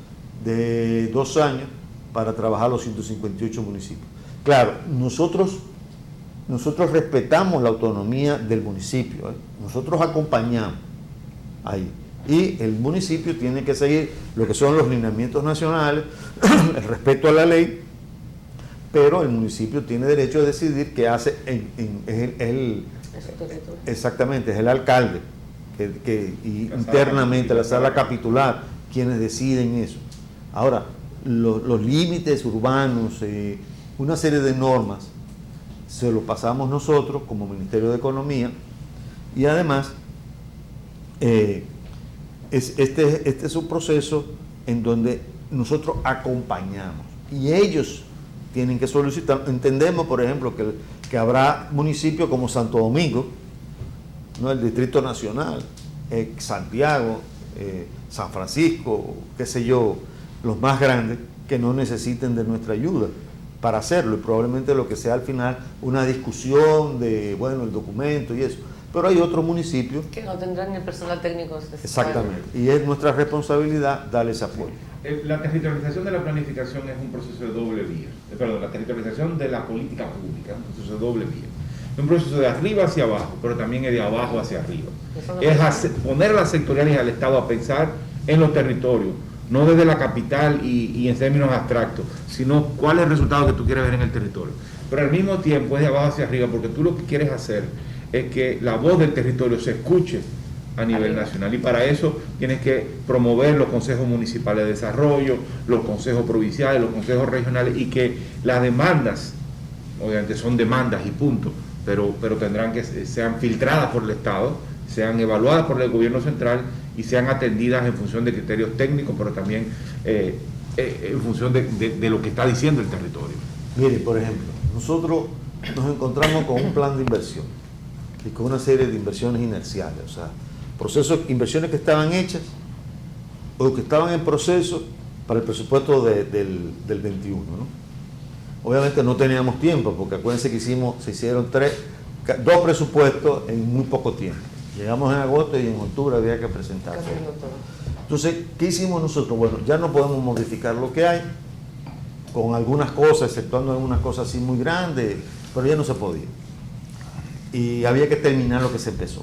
de 2 años para trabajar los 158 municipios. Claro, nosotros respetamos la autonomía del municipio, ¿eh? Nosotros acompañamos ahí. Y el municipio tiene que seguir lo que son los lineamientos nacionales, el respeto a la ley, pero el municipio tiene derecho a decidir qué hace exactamente, es el alcalde y internamente la sala capitular quienes deciden eso. Ahora, los límites urbanos, una serie de normas, se lo pasamos nosotros como Ministerio de Economía y además este es un proceso en donde nosotros acompañamos y ellos tienen que solicitar. Entendemos, por ejemplo, que habrá municipios como Santo Domingo, ¿no? El Distrito Nacional, Santiago, San Francisco, qué sé yo, los más grandes, que no necesiten de nuestra ayuda para hacerlo, y probablemente lo que sea al final una discusión de, bueno, el documento y eso. Pero hay otros municipios que no tendrán el personal técnico necesario. Exactamente, y es nuestra responsabilidad darles apoyo. La territorialización de la planificación es un proceso de doble vía. La territorialización de la política pública es un proceso de doble vía. Es un proceso de arriba hacia abajo, pero también es de abajo hacia arriba. Es poner a las sectoriales y al Estado a pensar en los territorios, no desde la capital y en términos abstractos, sino cuál es el resultado que tú quieres ver en el territorio. Pero al mismo tiempo es de abajo hacia arriba, porque tú lo que quieres hacer es que la voz del territorio se escuche a nivel nacional, y para eso tienes que promover los consejos municipales de desarrollo, los consejos provinciales, los consejos regionales, y que las demandas, obviamente son demandas y punto, pero tendrán que sean filtradas por el Estado, sean evaluadas por el gobierno central y sean atendidas en función de criterios técnicos, pero también en función de lo que está diciendo el territorio. Mire, por ejemplo, nosotros nos encontramos con un plan de inversión y con una serie de inversiones inerciales, o sea, inversiones que estaban hechas o que estaban en proceso para el presupuesto del 21, ¿no? Obviamente no teníamos tiempo, porque acuérdense que se hicieron 2 presupuestos en muy poco tiempo. Llegamos en agosto y en octubre había que presentar. Entonces, ¿qué hicimos nosotros? Bueno, ya no podemos modificar lo que hay, con algunas cosas, exceptuando algunas cosas así muy grandes, pero ya no se podía. Y había que terminar lo que se empezó.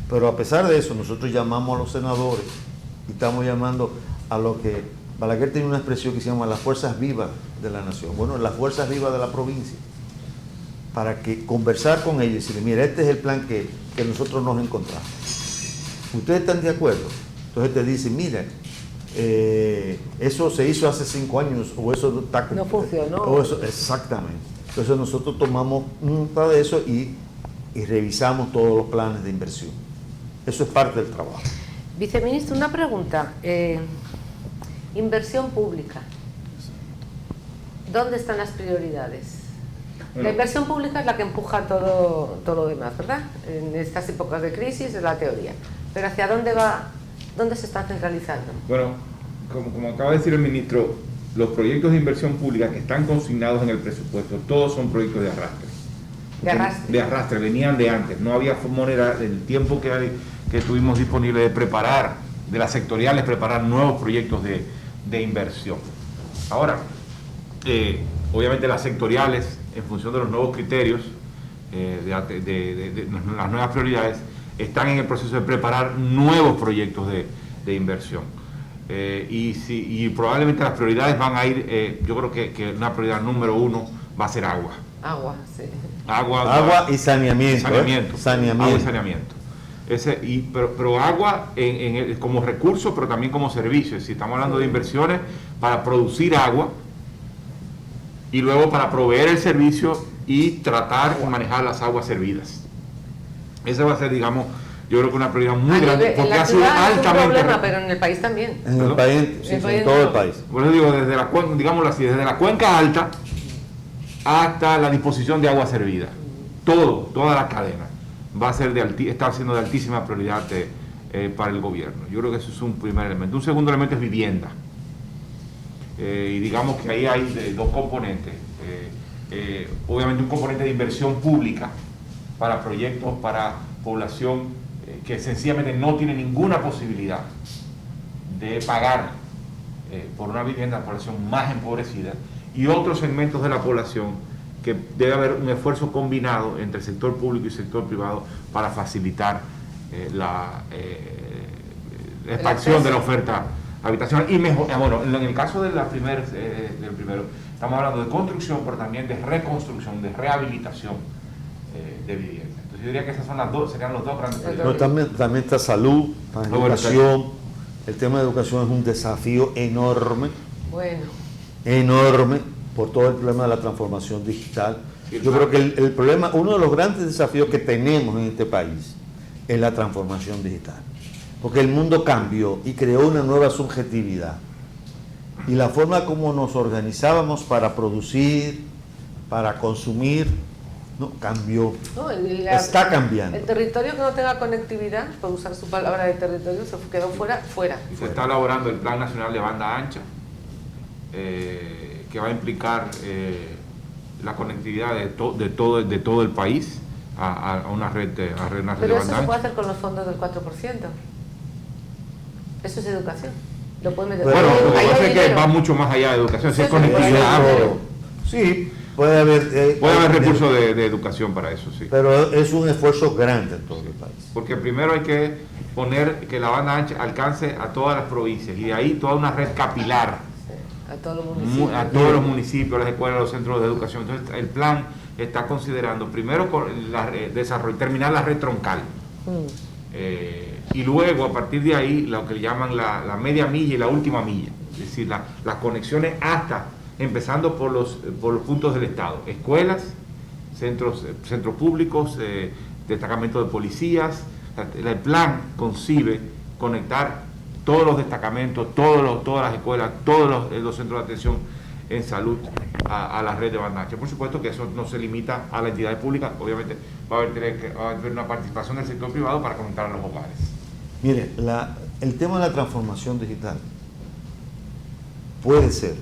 Pero a pesar de eso, nosotros llamamos a los senadores y estamos llamando a lo que Balaguer tiene una expresión que se llama las fuerzas vivas de la nación. Bueno, las fuerzas vivas de la provincia. para que conversar con ellos y decirle, mira, este es el plan que nosotros nos encontramos. ¿Ustedes están de acuerdo? Entonces te dicen, mira, eso se hizo hace 5 años o eso no funcionó. O eso, exactamente. Entonces nosotros tomamos nota de eso y revisamos todos los planes de inversión. Eso es parte del trabajo. Viceministro, una pregunta. Inversión pública. ¿Dónde están las prioridades? La inversión pública es la que empuja todo lo demás, ¿verdad? En estas épocas de crisis es la teoría. Pero ¿hacia dónde va? ¿Dónde se está centralizando? Bueno, como acaba de decir el ministro, los proyectos de inversión pública que están consignados en el presupuesto, todos son proyectos de arrastre. ¿De arrastre? De arrastre, venían de antes. No había manera, el tiempo que tuvimos disponible de preparar, de las sectoriales, preparar nuevos proyectos de inversión. Ahora, obviamente las sectoriales, en función de los nuevos criterios, de las nuevas prioridades, están en el proceso de preparar nuevos proyectos de inversión. Y probablemente las prioridades van a ir, yo creo que una prioridad número 1 va a ser agua. Agua, sí. Agua y saneamiento. Saneamiento. Agua y saneamiento. Pero agua como recurso, pero también como servicio. Si estamos hablando de inversiones para producir agua y luego para proveer el servicio y tratar de manejar las aguas servidas. Esa va a ser, digamos, yo creo que una prioridad muy grande, porque ha sido altamente... Es un problema, pero en el país también. En el país, sí, en todo el país. Por eso digo, desde la cuenca, digámoslo así, desde la cuenca alta hasta la disposición de agua servida. Toda la cadena va a ser está siendo de altísima prioridad para el gobierno. Yo creo que eso es un primer elemento. Un segundo elemento es vivienda. Y digamos que ahí hay dos componentes. Obviamente un componente de inversión pública para proyectos, para población que sencillamente no tiene ninguna posibilidad de pagar por una vivienda, población más empobrecida, y otros segmentos de la población que debe haber un esfuerzo combinado entre el sector público y el sector privado para facilitar la expansión de la oferta habitacional y mejor. Bueno, en el caso del primero, estamos hablando de construcción, pero también de reconstrucción, de rehabilitación de vivienda. Entonces yo diría que esas son serían los dos grandes proyectos. También está salud, educación. El tema de educación es un desafío enorme. Bueno. Enorme por todo el problema de la transformación digital. Yo creo que el problema, uno de los grandes desafíos que tenemos en este país es la transformación digital. Porque el mundo cambió y creó una nueva subjetividad. Y la forma como nos organizábamos para producir, para consumir, no cambió. No, está cambiando. El territorio que no tenga conectividad, por usar su palabra de territorio, se quedó fuera. Y se está elaborando el Plan Nacional de Banda Ancha, que va a implicar la conectividad de todo el país a una red de banda ancha. Pero eso se puede hacer con los fondos del 4%. Eso es educación. Lo puede meter. Bueno, lo que pasa es que va mucho más allá de educación, si es conectividad. Sí, puede haber recursos de educación para eso, sí. Pero es un esfuerzo grande en todo el país. Porque primero hay que poner que la banda ancha alcance a todas las provincias y de ahí toda una red capilar. A todos los municipios. A todos los municipios, las escuelas, los centros de educación. Entonces el plan está considerando primero terminar la red troncal. Y luego a partir de ahí lo que le llaman la media milla y la última milla. Es decir, las conexiones empezando por los puntos del Estado. Escuelas, centros públicos, destacamentos de policías. El plan concibe conectar todos los destacamentos, todas las escuelas, todos los centros de atención en salud a la red de banda ancha. Por supuesto que eso no se limita a las entidades públicas, obviamente va a haber una participación del sector privado para conectar a los hogares. Mire, el tema de la transformación digital puede ser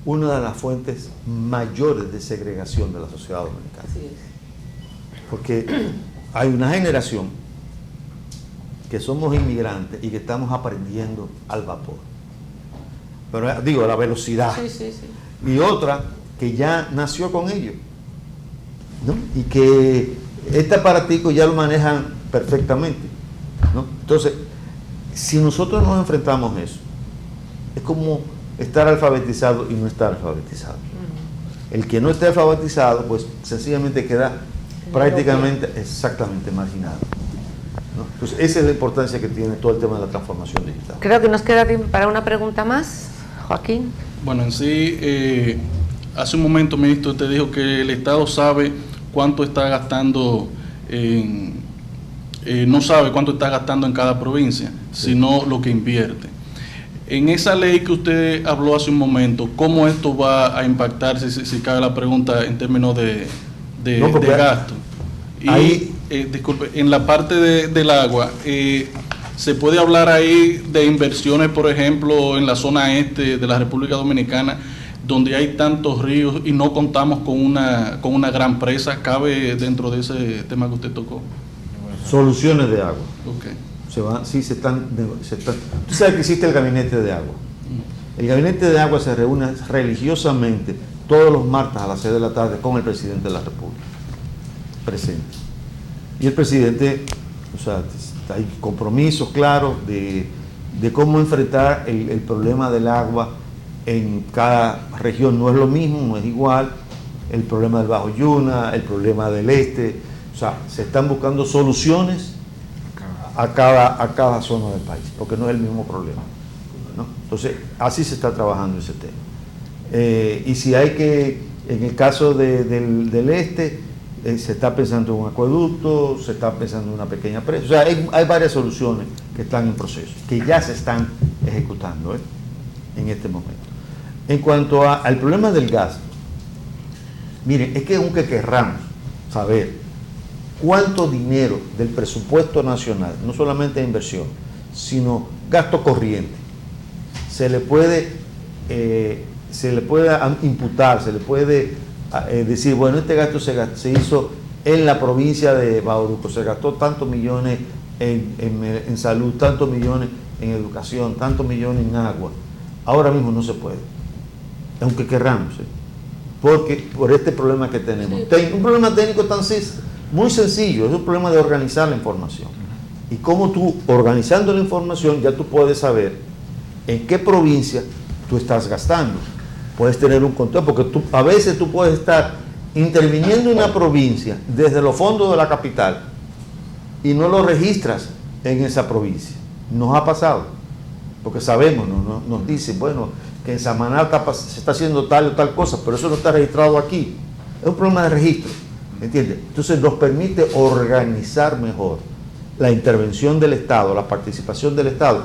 una de las fuentes mayores de segregación de la sociedad dominicana. Así es. Porque hay una generación que somos inmigrantes y que estamos aprendiendo al vapor. Pero digo, a la velocidad. Sí. Y otra que ya nació con ello, ¿no? Y que este aparatico ya lo manejan perfectamente, ¿no? Entonces, si nosotros nos enfrentamos a eso, es como estar alfabetizado y no estar alfabetizado. El que no esté alfabetizado, pues sencillamente queda prácticamente exactamente marginado, ¿no? Entonces, esa es la importancia que tiene todo el tema de la transformación digital. Creo que nos queda tiempo para una pregunta más. Joaquín. Bueno, en sí, hace un momento, ministro, usted dijo que el Estado sabe cuánto está gastando no sabe cuánto está gastando en cada provincia, sino lo que invierte. En esa ley que usted habló hace un momento, ¿cómo esto va a impactar, si cabe la pregunta, en términos de gasto? Y, ahí, disculpe, en la parte del agua, ¿se puede hablar ahí de inversiones, por ejemplo, en la zona este de la República Dominicana, donde hay tantos ríos y no contamos con una gran presa? ¿Cabe dentro de ese tema que usted tocó? Soluciones de agua. Okay. Se están. Tú sabes que existe el gabinete de agua. El gabinete de agua se reúne religiosamente todos los martes a las 6 de la tarde con el presidente de la República presente. Y el presidente, o sea, hay compromisos claros de cómo enfrentar el problema del agua en cada región. No es lo mismo, no es igual. El problema del Bajo Yuna, el problema del este. O sea, se están buscando soluciones a cada zona del país, porque no es el mismo problema, ¿no? Entonces, así se está trabajando ese tema. Y si hay que, en el caso del este, se está pensando en un acueducto, se está pensando en una pequeña presa. O sea, hay varias soluciones que están en proceso, que ya se están ejecutando en este momento. En cuanto al problema del gasto, miren, es que aunque querramos saber cuánto dinero del presupuesto nacional, no solamente de inversión, sino gasto corriente, se le puede imputar, se le puede decir, bueno, este gasto se hizo en la provincia de Bauruco, se gastó tantos millones en salud, tantos millones en educación, tantos millones en agua. Ahora mismo no se puede, aunque querramos, porque por este problema que tenemos. Un problema técnico muy sencillo, es un problema de organizar la información. Y cómo tú, organizando la información, ya tú puedes saber en qué provincia tú estás gastando. Puedes tener un conteo, porque a veces tú puedes estar interviniendo en una provincia desde los fondos de la capital y no lo registras en esa provincia. Nos ha pasado, porque sabemos, nos dicen, bueno, que en Samaná se está haciendo tal o tal cosa, pero eso no está registrado aquí. Es un problema de registro, ¿entiendes? Entonces nos permite organizar mejor la intervención del Estado, la participación del Estado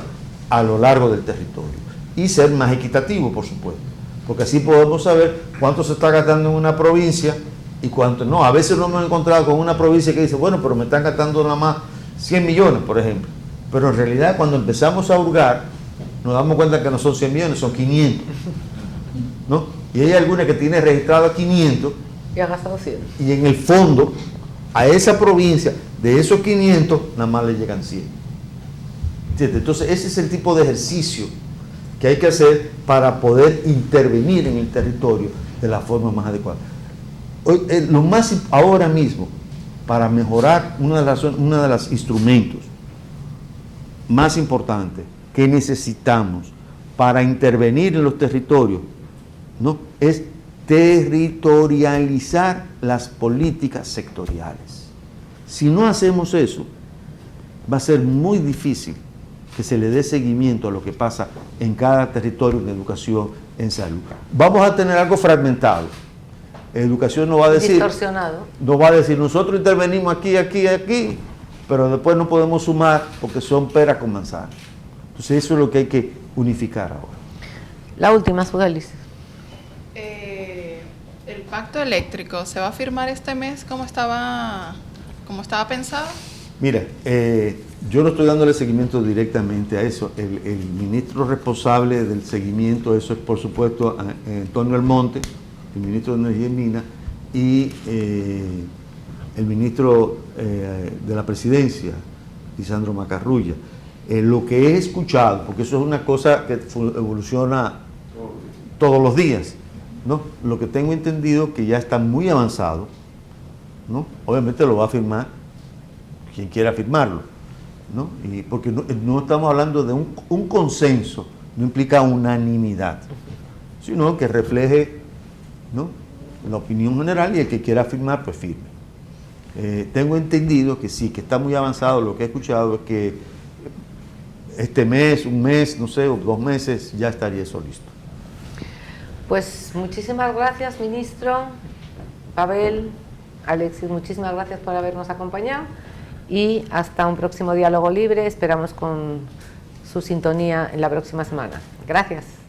a lo largo del territorio y ser más equitativo, por supuesto, porque así podemos saber cuánto se está gastando en una provincia y cuánto no. A veces nos hemos encontrado con una provincia que dice, bueno, pero me están gastando nada más 100 millones, por ejemplo, pero en realidad cuando empezamos a hurgar nos damos cuenta que no son 100 millones, son 500, ¿no? Y hay alguna que tiene registrado 500 y ha gastado 100. Y en el fondo, a esa provincia, de esos 500, nada más le llegan 100. ¿Entiendes? Entonces, ese es el tipo de ejercicio que hay que hacer para poder intervenir en el territorio de la forma más adecuada. Hoy, lo más ahora mismo, para mejorar uno de los instrumentos más importantes que necesitamos para intervenir en los territorios, ¿no?, es territorializar las políticas sectoriales. Si no hacemos eso, va a ser muy difícil que se le dé seguimiento a lo que pasa en cada territorio, en educación, en salud. Vamos a tener algo fragmentado. Educación no va a decir, distorsionado. No va a decir, nosotros intervenimos aquí, aquí, aquí, pero después no podemos sumar porque son peras con manzanas. Entonces eso es lo que hay que unificar ahora. La última, Sugelis. ¿El pacto eléctrico se va a firmar este mes como estaba pensado? Mira, yo no estoy dándole seguimiento directamente a eso. El ministro responsable del seguimiento, eso es por supuesto Antonio Almonte, el ministro de Energía y Minas, y el ministro de la Presidencia, Lisandro Macarrulla. Lo que he escuchado, porque eso es una cosa que evoluciona todos los días, ¿no? Lo que tengo entendido que ya está muy avanzado, ¿no? Obviamente lo va a firmar quien quiera firmarlo, ¿no? Y porque no estamos hablando de un consenso, no implica unanimidad, sino que refleje, ¿no?, la opinión general, y el que quiera firmar, pues firme. Tengo entendido que sí, que está muy avanzado. Lo que he escuchado es que este mes, un mes, no sé, o 2 meses, ya estaría eso listo. Pues muchísimas gracias, ministro. Pavel, Alexis, muchísimas gracias por habernos acompañado y hasta un próximo diálogo libre. Esperamos con su sintonía en la próxima semana. Gracias.